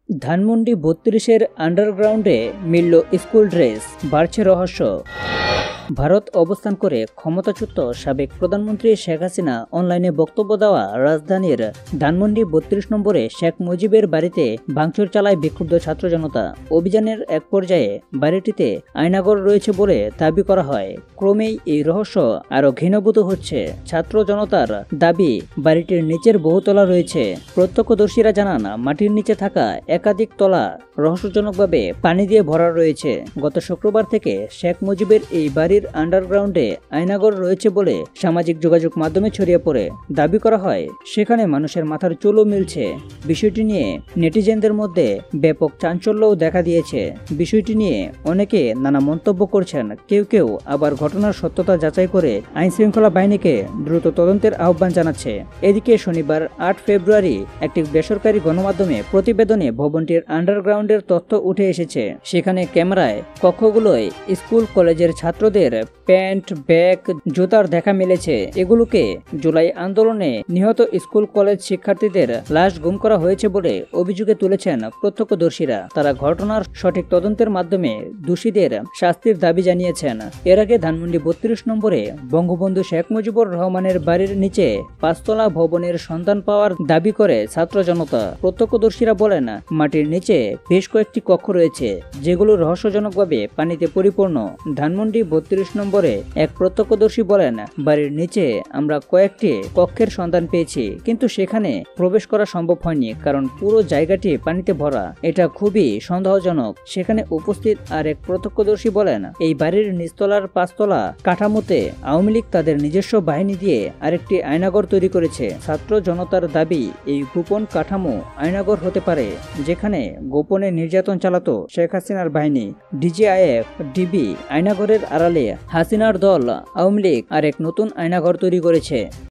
ধানমন্ডি ৩২-এর আন্ডারগ্রাউন্ডে মিলল school dress, বাড়ছে রহস্য। ভারত অবস্থান করে ক্ষমতাচ্যুত সাবেক প্রধানমন্ত্রী শেখ হাসিনা অনলাইনে বক্তব্য দেওয়া রাজধানীর ধানমন্ডি ৩২ নম্বরে শেখ মুজিবের বাড়িতে ভাঙচুর চালায় বিক্ষুব্ধ ছাত্র জনতা। অভিযানের এক পর্যায়ে বাড়িটিতে আয়নাঘর রয়েছে বলে দাবি করা হয়। ক্রমেই এই রহস্য আরও ঘনীভূত হচ্ছে। ছাত্র জনতার দাবি, বাড়িটির নিচের বহুতলা রয়েছে। প্রত্যক্ষদর্শীরা জানান, মাটির নিচে থাকা একাধিক তলা রহস্যজনকভাবে পানি দিয়ে ভরা রয়েছে। গত শুক্রবার থেকে শেখ মুজিবের এই বাড়ির আন্ডারগ্রাউন্ডে আয়নাঘর রয়েছে বলে সামাজিক যোগাযোগ মাধ্যমে ছড়িয়ে পড়ে। দাবি করা হয়, সেখানে মানুষের মাথার চুলও মিলছে। বিষয়টি নিয়ে নেটিজেনদের মধ্যে ব্যাপক চাঞ্চল্যও দেখা দিয়েছে। বিষয়টি নিয়ে অনেকে নানা মন্তব্য করছেন। কেউ কেউ আবার ঘটনার সত্যতা যাচাই করে আইনশৃঙ্খলা বাহিনীকে দ্রুত তদন্তের আহ্বান জানাচ্ছে। এদিকে শনিবার ৮ ফেব্রুয়ারি একটি বেসরকারি গণমাধ্যমে প্রতিবেদনে ভবনটির আন্ডারগ্রাউন্ডের তথ্য উঠে এসেছে। সেখানে ক্যামেরায় কক্ষগুলোয় স্কুল কলেজের ছাত্রদের প্যান্ট, ব্যাগ, জুতার দেখা মিলেছে। এগুলোকে জুলাই আন্দোলনে নিহত স্কুল কলেজ শিক্ষার্থীদের লাশ গুম করা হয়েছে বলে অভিযোগে তুলেছেন প্রত্যক্ষদর্শীরা। তারা ঘটনার সঠিক তদন্তের মাধ্যমে দোষীদের শাস্তির দাবি জানিয়েছেন। এর আগে ধানমন্ডি ৩২ নম্বরে বঙ্গবন্ধু শেখ মুজিবুর রহমানের বাড়ির নিচে ৫ তলা ভবনের সন্ধান পাওয়ার দাবি করে ছাত্র জনতা। প্রত্যক্ষদর্শীরা বলেন, মাটির নিচে বেশ কয়েকটি কক্ষ রয়েছে, যেগুলো রহস্যজনকভাবে পানিতে পরিপূর্ণ। ধানমন্ডি ৩২ নম্বরে এক প্রত্যক্ষদর্শী বলেন, বাড়ির নিচে আমরা কয়েকটি কক্ষের সন্ধান পেয়েছি, কিন্তু সেখানে প্রবেশ করা সম্ভব হয়নি, কারণ পুরো জায়গাটি পানিতে ভরা। এটা খুবই সন্দেহজনক। সেখানে উপস্থিত আর এক প্রত্যক্ষদর্শী বলেন, এই বাড়ির নিচতলার ৫ তলা কাঠামোতে আওয়ামী লীগ তাদের নিজস্ব বাহিনী দিয়ে আরেকটি আয়নাঘর তৈরি করেছে। ছাত্র জনতার দাবি, এই গোপন কাঠামো আয়নাঘর হতে পারে, যেখানে গোপনে নির্যাতন চালাতো শেখ হাসিনার বাহিনী। ডিজিআইএফ, ডিবি আয়নাঘরের আড়ালে হাসিনার দল আওয়ামী লীগ আর এক নতুন আয়নাঘর তৈরি করেছে।